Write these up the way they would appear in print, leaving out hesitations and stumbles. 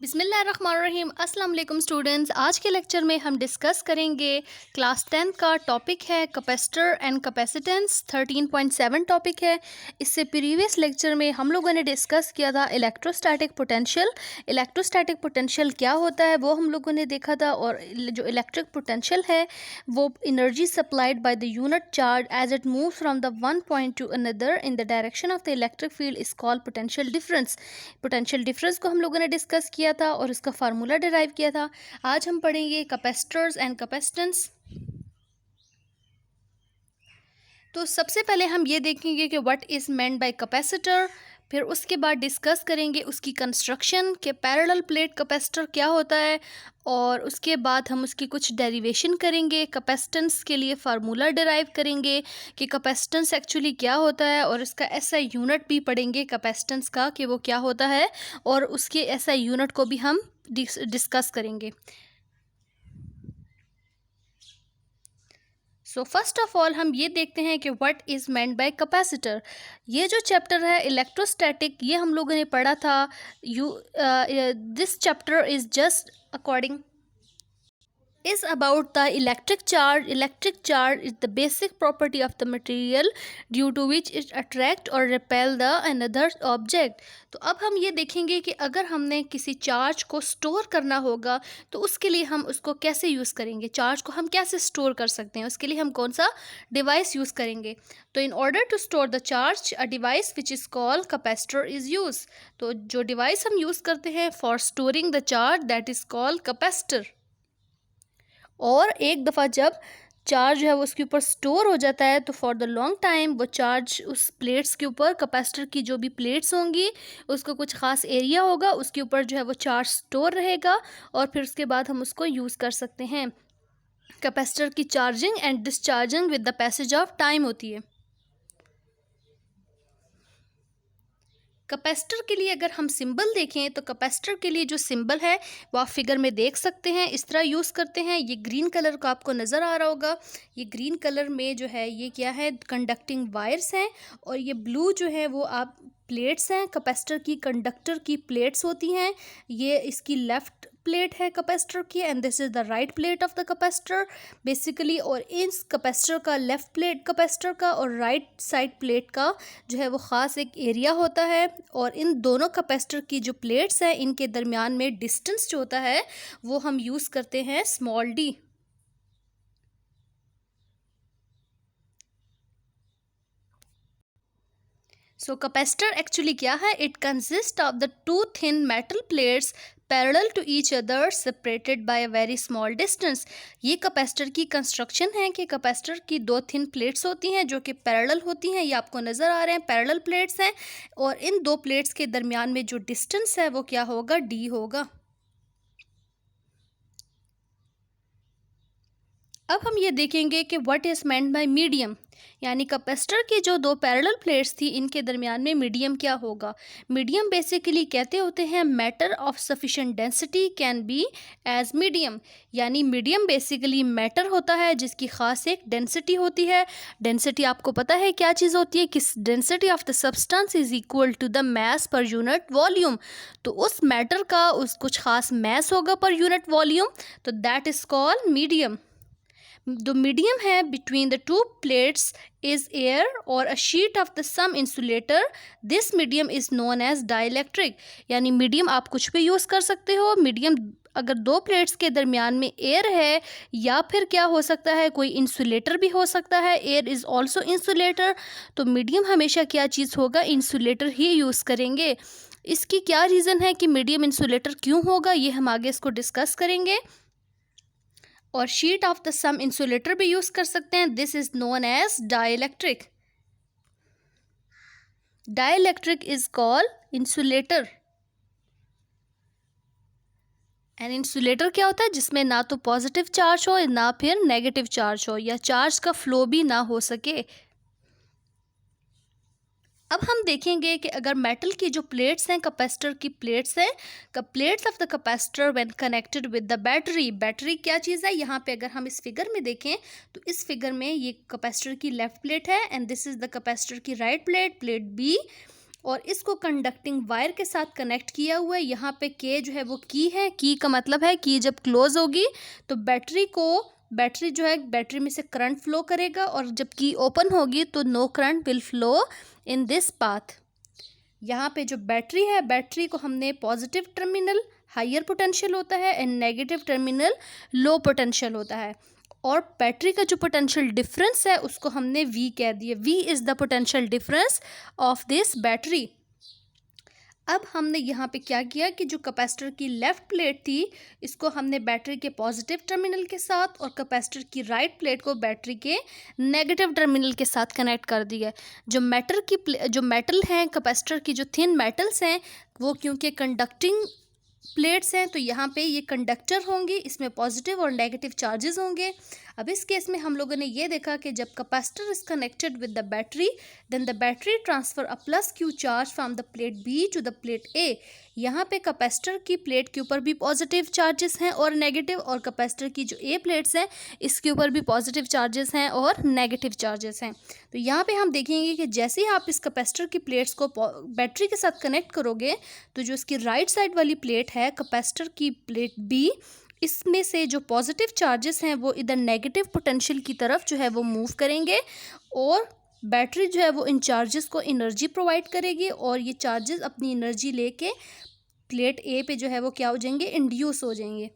बिस्मिल्लाहिर्रहमानिर्रहीम। अस्सलाम वालेकुम स्टूडेंट्स। आज के लेक्चर में हम डिस्कस करेंगे क्लास 10 का टॉपिक है कैपेसिटर एंड कैपेसिटेंस। 13.7 टॉपिक है। इससे प्रीवियस लेक्चर में हम लोगों ने डिस्कस किया था इलेक्ट्रोस्टैटिक पोटेंशियल। इलेक्ट्रोस्टैटिक पोटेंशियल क्या होता है वो हम लोगों ने देखा था, और जो इलेक्ट्रिक पोटेंशियल है वो energy supplied by the unit charge as it move from the one point to another in the direction of the electric field is called potential difference. Potential difference को हम लोगों ने डिस्कस किया था और उसका फार्मूला डिराइव किया था। आज हम पढ़ेंगे कैपेसिटर्स एंड कैपेसिटेंस। तो सबसे पहले हम ये देखेंगे कि what is meant by capacitor. फिर उसके बाद डिस्कस करेंगे उसकी कंस्ट्रक्शन के पैरेलल प्लेट कैपेसिटर क्या होता है, और उसके बाद हम उसकी कुछ डेरिवेशन करेंगे। कैपेसिटेंस के लिए फार्मूला डिराइव करेंगे कि कैपेसिटेंस एक्चुअली क्या होता है, और इसका ऐसा यूनिट भी पढ़ेंगे कैपेसिटेंस का कि वो क्या होता है, और उसके ऐसा यूनिट को भी हम डिस्कस करेंगे। सो फर्स्ट ऑफ ऑल हम ये देखते हैं कि what is meant by capacitor. ये जो चैप्टर है इलेक्ट्रोस्टैटिक, ये हम लोगों ने पढ़ा था। This chapter is just according is about the electric charge. Electric charge is the basic property of the material due to which it attract or repel the another object. तो अब हम ये देखेंगे कि अगर हमने किसी चार्ज को स्टोर करना होगा तो उसके लिए हम उसको कैसे यूज़ करेंगे, चार्ज को हम कैसे स्टोर कर सकते हैं, उसके लिए हम कौन सा डिवाइस यूज़ करेंगे। तो in order to store the charge a device which is called capacitor is use. तो जो डिवाइस हम यूज़ करते हैं for storing the charge that is called capacitor. और एक दफ़ा जब चार्ज है वो उसके ऊपर स्टोर हो जाता है तो फॉर द लॉन्ग टाइम वो चार्ज उस प्लेट्स के ऊपर, कैपेसिटर की जो भी प्लेट्स होंगी उसको कुछ ख़ास एरिया होगा उसके ऊपर जो है वो चार्ज स्टोर रहेगा, और फिर उसके बाद हम उसको यूज़ कर सकते हैं। कैपेसिटर की charging and discharging with the passage of time होती है। कैपेसिटर के लिए अगर हम सिंबल देखें तो कैपेसिटर के लिए जो सिंबल है वो आप फिगर में देख सकते हैं, इस तरह यूज़ करते हैं। ये ग्रीन कलर का आपको नज़र आ रहा होगा। ये ग्रीन कलर में जो है ये क्या है, कंडक्टिंग वायर्स हैं, और ये ब्लू जो है वो आप प्लेट्स हैं, कैपेसिटर की कंडक्टर की प्लेट्स होती हैं। ये इसकी लेफ़्ट प्लेट है कैपेसिटर की, and this is the right plate of the capacitor basically. और इस कैपेसिटर का लेफ़्ट प्लेट कैपेसिटर का और राइट साइड प्लेट का जो है वो ख़ास एक एरिया होता है, और इन दोनों कैपेसिटर की जो प्लेट्स हैं इनके दरमियान में डिस्टेंस जो होता है वो हम यूज़ करते हैं small D. So capacitor actually क्या है, it consist of the two thin metal plates parallel to each other separated by a very small distance. ये कैपेसिटर की कंस्ट्रक्शन है कि कैपेसिटर की दो थिन प्लेट्स होती हैं जो कि पैरेलल होती हैं। ये आपको नज़र आ रहे हैं, पैरेलल प्लेट्स हैं, और इन दो प्लेट्स के दरमियान में जो डिस्टेंस है वो क्या होगा, डी होगा। अब हम ये देखेंगे कि what is meant by medium, यानी कैपेसिटर की जो दो पैरेलल प्लेट्स थी इनके दरमियान में मीडियम क्या होगा। मीडियम बेसिकली कहते होते हैं matter of sufficient density can be as medium, यानी मीडियम बेसिकली मैटर होता है जिसकी ख़ास एक डेंसिटी होती है। डेंसिटी आपको पता है क्या चीज़ होती है, किस density of the substance is equal to the mass per unit volume. तो उस मैटर का उस कुछ ख़ास मैस होगा पर यूनिट वॉल्यूम, तो that is called medium. The medium है between the two plates is air or a sheet of the some insulator. This medium is known as dielectric. यानी मीडियम आप कुछ भी यूज़ कर सकते हो। मीडियम अगर दो प्लेट्स के दरमियान में एयर है, या फिर क्या हो सकता है, कोई इंसुलेटर भी हो सकता है। Air is also insulator. तो मीडियम हमेशा क्या चीज़ होगा, इंसुलेटर ही यूज़ करेंगे। इसकी क्या रीज़न है कि मीडियम इंसुलेटर क्यों होगा, ये हम आगे इसको डिस्कस करेंगे। और sheet of the some insulator भी यूज़ कर सकते हैं। This is known as dielectric. Dielectric is called insulator. And insulator क्या होता है, जिसमें ना तो पॉजिटिव चार्ज हो ना फिर नेगेटिव चार्ज हो, या चार्ज का फ्लो भी ना हो सके। अब हम देखेंगे कि अगर मेटल की जो प्लेट्स हैं, कैपेसिटर की प्लेट्स हैं, plates of the capacitor when connected with the battery. Battery क्या चीज़ है, यहाँ पे अगर हम इस फिगर में देखें तो इस फिगर में ये कैपेसिटर की लेफ़्ट प्लेट है, and this is the capacitor की राइट प्लेट, प्लेट बी। और इसको कंडक्टिंग वायर के साथ कनेक्ट किया हुआ है। यहाँ पे के जो है वो की है, की का मतलब है कि जब क्लोज होगी तो बैटरी जो है बैटरी में से करंट फ्लो करेगा, और जब की ओपन होगी तो no current will flow in this path. यहाँ पे जो बैटरी है, बैटरी को हमने पॉजिटिव टर्मिनल हाइयर पोटेंशियल होता है and negative terminal low potential होता है, और बैटरी का जो पोटेंशियल डिफरेंस है उसको हमने V कह दिया। V is the potential difference of this battery. अब हमने यहाँ पे क्या किया कि जो कैपेसिटर की लेफ़्ट प्लेट थी इसको हमने बैटरी के पॉजिटिव टर्मिनल के साथ, और कैपेसिटर की राइट प्लेट को बैटरी के नेगेटिव टर्मिनल के साथ कनेक्ट कर दिया। जो मेटल हैं कैपेसिटर की, जो थिन मेटल्स हैं वो क्योंकि कंडक्टिंग प्लेट्स हैं तो यहाँ पे ये कंडक्टर होंगी, इसमें पॉजिटिव और नेगेटिव चार्जेस होंगे। अब इस केस में हम लोगों ने ये देखा कि जब capacitor is connected with the battery, then the battery transfer a plus Q charge from the plate B to the plate A. यहाँ पे कैपेसिटर की प्लेट के ऊपर भी पॉजिटिव चार्जेस हैं और नेगेटिव, और कैपेसिटर की जो ए प्लेट्स हैं इसके ऊपर भी पॉजिटिव चार्जेस हैं और नेगेटिव चार्जेस हैं। तो यहाँ पे हम देखेंगे कि जैसे ही आप इस कैपेसिटर की प्लेट्स को बैटरी के साथ कनेक्ट करोगे तो जो इसकी राइट साइड वाली प्लेट है कैपेसिटर की प्लेट बी, इसमें से जो पॉजिटिव चार्जेस हैं वो इधर नेगेटिव पोटेंशियल की तरफ जो है वो मूव करेंगे, और बैटरी जो है वो इन चार्जेस को एनर्जी प्रोवाइड करेगी, और ये चार्जेस अपनी एनर्जी लेके प्लेट ए पे जो है वो क्या हो जाएंगे, इंड्यूस हो जाएंगे।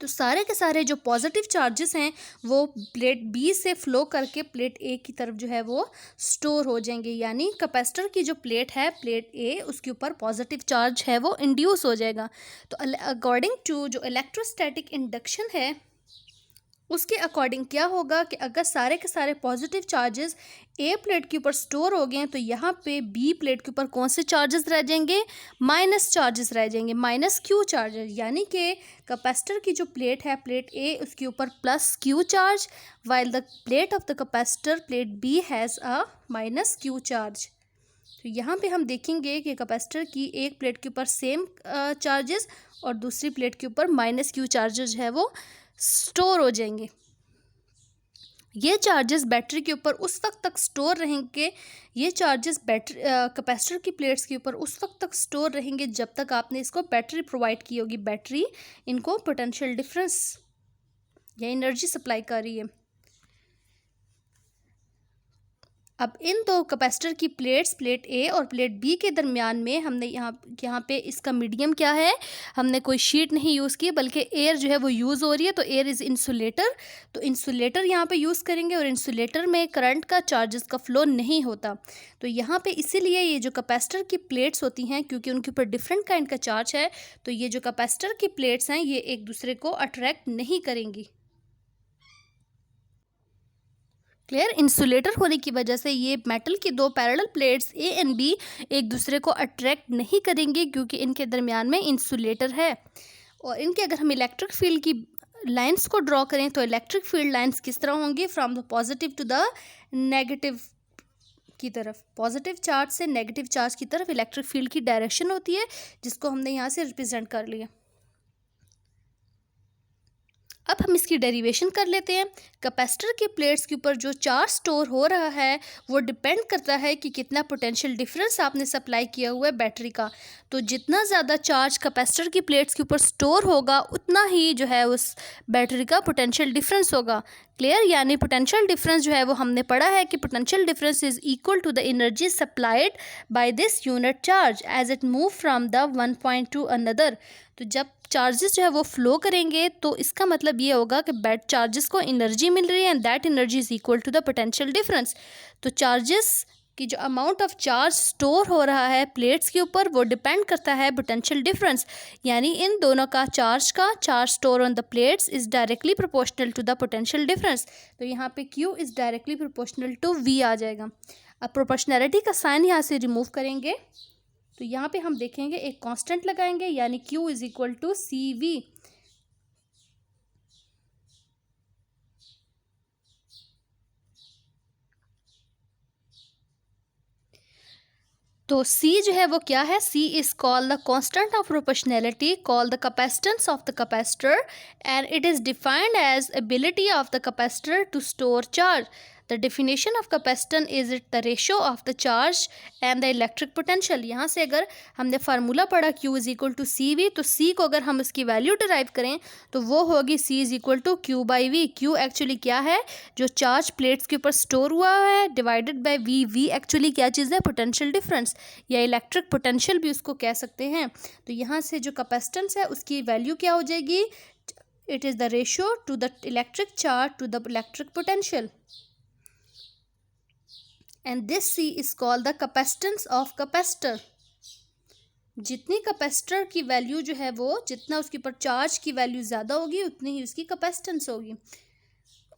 तो सारे के सारे जो पॉजिटिव चार्जेस हैं वो प्लेट बी से फ्लो करके प्लेट ए की तरफ जो है वो स्टोर हो जाएंगे, यानी कैपेसिटर की जो प्लेट है प्लेट ए उसके ऊपर पॉजिटिव चार्ज है वो इंड्यूस हो जाएगा। तो अकॉर्डिंग टू जो इलेक्ट्रोस्टैटिक इंडक्शन है उसके अकॉर्डिंग क्या होगा कि अगर सारे के सारे पॉजिटिव चार्जेस ए प्लेट के ऊपर स्टोर हो गए हैं तो यहाँ पे बी प्लेट के ऊपर कौन से चार्जेस रह जाएंगे, माइनस चार्जेस रह जाएंगे, माइनस क्यू चार्जेस। यानी कि कैपेसिटर की जो प्लेट है प्लेट ए उसके ऊपर plus Q charge, while the plate of the capacitor plate B has a minus Q charge. तो यहाँ पे हम देखेंगे कि कैपेसिटर की एक प्लेट के ऊपर सेम चार्जेस और दूसरी प्लेट के ऊपर माइनस क्यू चार्जेस है वो स्टोर हो जाएंगे। ये चार्जेस बैटरी के ऊपर उस वक्त तक स्टोर रहेंगे, ये चार्जेस बैटरी कैपेसिटर की प्लेट्स के ऊपर उस वक्त तक स्टोर रहेंगे जब तक आपने इसको बैटरी प्रोवाइड की होगी। बैटरी इनको पोटेंशियल डिफरेंस या एनर्जी सप्लाई कर रही है। अब इन दो कैपेसिटर की प्लेट्स प्लेट ए और प्लेट बी के दरमियान में हमने यहाँ पे इसका मीडियम क्या है, हमने कोई शीट नहीं यूज़ की बल्कि एयर जो है वो यूज़ हो रही है। तो एयर इज़ इंसुलेटर, तो इंसुलेटर यहाँ पे यूज़ करेंगे, और इंसुलेटर में करंट का चार्जेस का फ्लो नहीं होता। तो यहाँ पे इसीलिए ये जो कैपेसिटर की प्लेट्स होती हैं क्योंकि उनके ऊपर डिफरेंट काइंड का चार्ज है, तो ये जो कैपेसिटर की प्लेट्स हैं ये एक दूसरे को अट्रैक्ट नहीं करेंगी। क्लियर, इंसुलेटर होने की वजह से ये मेटल की दो parallel plates A and B एक दूसरे को अट्रैक्ट नहीं करेंगे क्योंकि इनके दरमियान में इंसुलेटर है। और इनके अगर हम इलेक्ट्रिक फील्ड की लाइंस को ड्रॉ करें तो इलेक्ट्रिक फील्ड लाइंस किस तरह होंगी, from the positive to the negative की तरफ। पॉजिटिव चार्ज से नेगेटिव चार्ज की तरफ इलेक्ट्रिक फील्ड की डायरेक्शन होती है जिसको हमने यहाँ से रिप्रेजेंट कर लिया। अब हम इसकी डेरिवेशन कर लेते हैं। कैपेसिटर के प्लेट्स के ऊपर जो चार्ज स्टोर हो रहा है वो डिपेंड करता है कि कितना पोटेंशियल डिफरेंस आपने सप्लाई किया हुआ है बैटरी का। तो जितना ज़्यादा चार्ज कैपेसिटर की प्लेट्स के ऊपर स्टोर होगा उतना ही जो है उस बैटरी का पोटेंशियल डिफरेंस होगा। क्लियर, यानी पोटेंशियल डिफरेंस जो है वो हमने पढ़ा है कि potential difference is equal to the energy supplied by this unit charge as it move from the one point to another. तो जब चार्जेस जो है वो फ्लो करेंगे तो इसका मतलब ये होगा कि बैट चार्जेस को एनर्जी मिल रही है and that energy is equal to the potential difference. तो चार्जेस की जो अमाउंट ऑफ चार्ज स्टोर हो रहा है प्लेट्स के ऊपर वो डिपेंड करता है पोटेंशियल डिफरेंस, यानी इन दोनों का charge store on the plates is directly proportional to the potential difference. तो यहाँ पे Q is directly proportional to V आ जाएगा। अब प्रोपोर्शनैलिटी का साइन यहाँ से रिमूव करेंगे तो यहाँ पे हम देखेंगे एक कांस्टेंट लगाएंगे यानी Q is equal to CV। तो C जो है वो क्या है, C is called the constant of proportionality, called the capacitance of the capacitor and it is defined as ability of the capacitor to store charge. The definition of capacitance is it the ratio of the charge and the electric potential. यहाँ से अगर हमने formula पढ़ा Q is equal to C V, तो C को अगर हम इसकी वैल्यू डिराइव करें तो वो होगी C is equal to Q by V. Q actually क्या है, जो चार्ज प्लेट्स के ऊपर स्टोर हुआ है, divided by V। V actually क्या चीज़ है, पोटेंशियल डिफरेंस या इलेक्ट्रिक पोटेंशियल भी उसको कह सकते हैं। तो यहाँ से जो कैपेसिटेंस है उसकी वैल्यू क्या हो जाएगी, it is the ratio to the electric charge to the electric potential, and this C is called the capacitance of capacitor। जितनी कैपेसिटर की वैल्यू जो है वो, जितना उसके ऊपर चार्ज की वैल्यू ज़्यादा होगी उतनी ही उसकी कैपेसिटेंस होगी।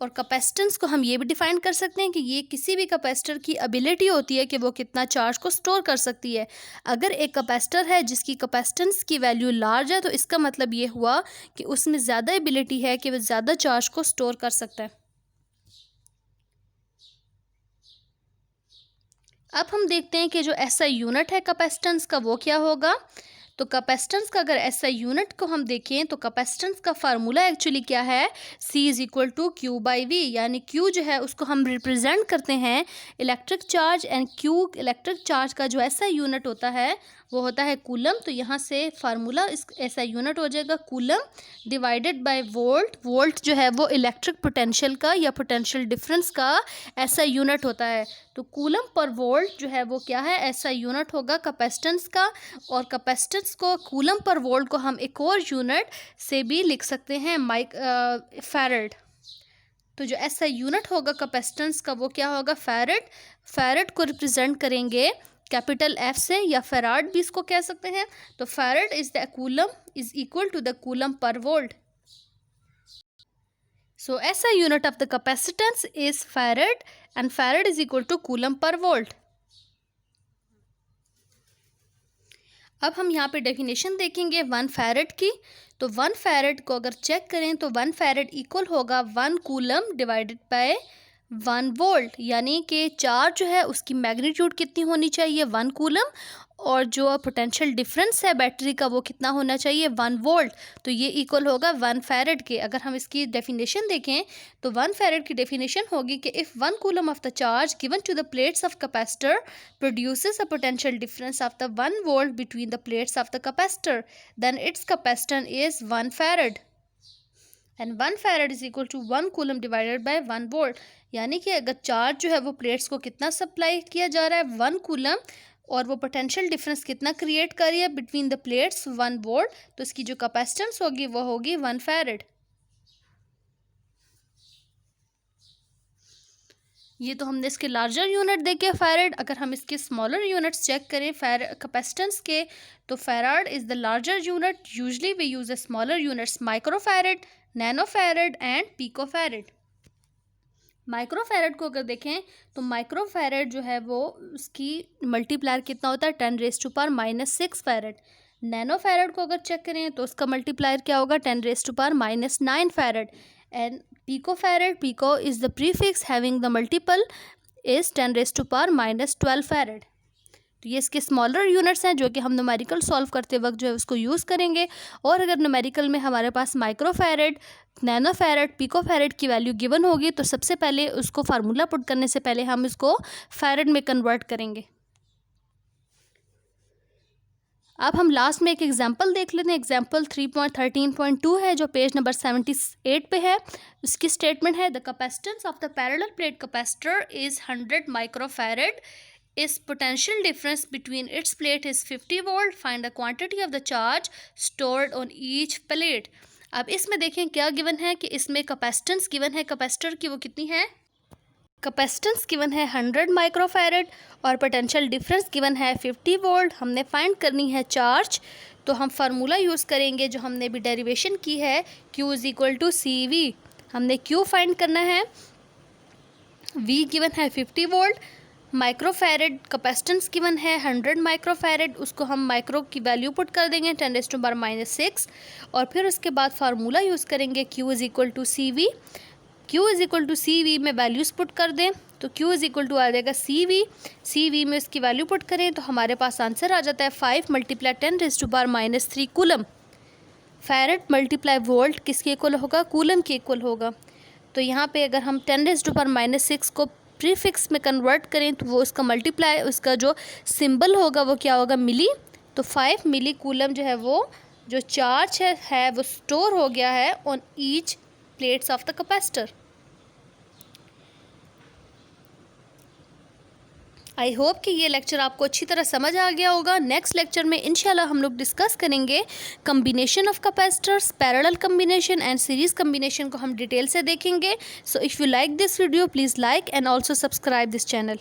और कैपेसिटेंस को हम ये भी डिफाइन कर सकते हैं कि ये किसी भी कैपेसिटर की एबिलिटी होती है कि वो कितना चार्ज को स्टोर कर सकती है। अगर एक कैपेसिटर है जिसकी कैपेसिटेंस की वैल्यू लार्ज है तो इसका मतलब ये हुआ कि उसमें ज़्यादा एबिलिटी है कि वो ज़्यादा चार्ज को स्टोर कर सकता है। अब हम देखते हैं कि जो ऐसा यूनिट है कैपेसिटेंस का वो क्या होगा। तो कैपेसिटेंस का अगर ऐसा यूनिट को हम देखें तो कैपेसिटेंस का फार्मूला एक्चुअली क्या है, C is equal to Q by V. यानी Q जो है उसको हम रिप्रेजेंट करते हैं electric charge, and Q electric charge का जो ऐसा यूनिट होता है वो होता है कूलम। तो यहाँ से फार्मूला इस ऐसा यूनिट हो जाएगा coulomb divided bye volt. Volt जो है वो इलेक्ट्रिक पोटेंशियल का या पोटेंशियल डिफरेंस का ऐसा यूनिट होता है। तो कूलम पर वोल्ट जो है वो क्या है, ऐसा यूनिट होगा कैपेसिटेंस का। और कैपेसिटेंस को कूलम पर वोल्ट को हम एक और यूनिट से भी लिख सकते हैं, फैरड। तो जो ऐसा यूनिट होगा कैपेसिटेंस का वो क्या होगा, फैरड। फैरड को रिप्रेजेंट करेंगे कैपिटल F से, या फैराड भी इसको कह सकते हैं। तो farad is the coulomb is equal to the coulomb per volt. So SI unit of the capacitance is farad and farad is equal to coulomb per volt। अब हम यहाँ पे डेफिनेशन देखेंगे 1 फैरड की। तो 1 फैरड को अगर चेक करें तो 1 फैरड इक्वल होगा 1 कूलम डिवाइडेड बाय 1 वोल्ट। यानी कि चार्ज जो है उसकी मैग्नीट्यूड कितनी होनी चाहिए, 1 कूलम, और जो पोटेंशियल डिफरेंस है बैटरी का वो कितना होना चाहिए, 1 वोल्ट। तो ये इक्वल होगा 1 फैरड के। अगर हम इसकी डेफिनेशन देखें तो 1 फैरड की डेफिनेशन होगी कि if 1 coulomb of the charge given to the plates of capacitor produces a potential difference of the 1 volt between the plates of the capacitor, then its capacitance is 1 farad. And 1 farad is equal to 1 coulomb divided by 1 volt. यानी कि अगर charge जो है वो plates को कितना supply किया जा रहा है, 1 कूलम, और वो पोटेंशियल डिफरेंस कितना क्रिएट कर रही है बिटवीन द प्लेट्स, 1 वोल्ट, तो इसकी जो कैपेसिटेंस होगी वो होगी 1 फैरड। ये तो हमने इसके लार्जर यूनिट देखे फैरड। अगर हम इसके स्मॉलर यूनिट्स चेक करें कैपेसिटेंस के, तो farad is the larger unit. Usually we use a smaller units micro farad, nano farad and pico farad. Micro farad को अगर देखें तो माइक्रो फैरड जो है वो उसकी मल्टीप्लायर कितना होता है, 10⁻⁻6 फैरड। नैनो फैरड को अगर चेक करें तो उसका मल्टीप्लायर क्या होगा, 10⁻⁹ farad. And pico farad, pico is the prefix having the multiple is 10⁻12 farad. तो ये इसके स्मॉलर यूनिट्स हैं जो कि हम न्यूमेरिकल सॉल्व करते वक्त जो है उसको यूज़ करेंगे। और अगर न्यूमेरिकल में हमारे पास micro farad, nano farad, pico farad की वैल्यू गिवन होगी तो सबसे पहले उसको फार्मूला पुट करने से पहले हम इसको फैरड में कन्वर्ट करेंगे। अब हम लास्ट में एक एग्जांपल देख लेते हैं। एग्जांपल 3.13.2 है जो पेज नंबर 78 पे है। उसकी स्टेटमेंट है, the capacitance of the parallel plate capacitor is 100 micro farad. Its potential difference between its plate is 50 volt. Find the quantity of the charge stored on each plate। अब इसमें देखें क्या given है कि इसमें कैपेसिटेंस गिवन है, capacitor की वो कितनी है, कैपेसिटेंस गिवन है 100 माइक्रोफैरड और पोटेंशियल डिफरेंस गिवन है 50 वोल्ट। हमने फाइंड करनी है चार्ज। तो हम फार्मूला यूज़ करेंगे जो हमने भी डेरिवेशन की है, Q is equal to CV। हमने Q फाइंड करना है, V गिवन है 50 वोल्ट, माइक्रोफैरड कैपेसिटेंस गिवन है 100 माइक्रोफैरड, उसको हम माइक्रो की वैल्यू पुट कर देंगे 10⁻⁻6, और फिर उसके बाद फार्मूला यूज़ करेंगे Q is equal to CV। Q is equal to CV में वैल्यूज़ पुट कर दें तो Q इज़ इक्वल टू आ जाएगा CV में इसकी वैल्यू पुट करें तो हमारे पास आंसर आ जाता है 5 × 10⁻³ कूलम। फैरड मल्टीप्लाई वोल्ट किसके इक्वल होगा, कूलम के इक्वल होगा। तो यहाँ पे अगर हम 10⁻⁶ को प्रीफिक्स में कन्वर्ट करें तो वो इसका मल्टीप्लाई, उसका जो सिंबल होगा वो क्या होगा, मिली। तो 5 मिली कूलम जो है वो जो चार्ज है वो स्टोर हो गया है on each plates of the capacitor. I hope कि ये लेक्चर आपको अच्छी तरह समझ आ गया होगा। नेक्स्ट लेक्चर में इंशाल्लाह हम लोग डिस्कस करेंगे combination of capacitors, parallel combination and series combination को हम डिटेल से देखेंगे। So if you like this video please like and also subscribe this channel.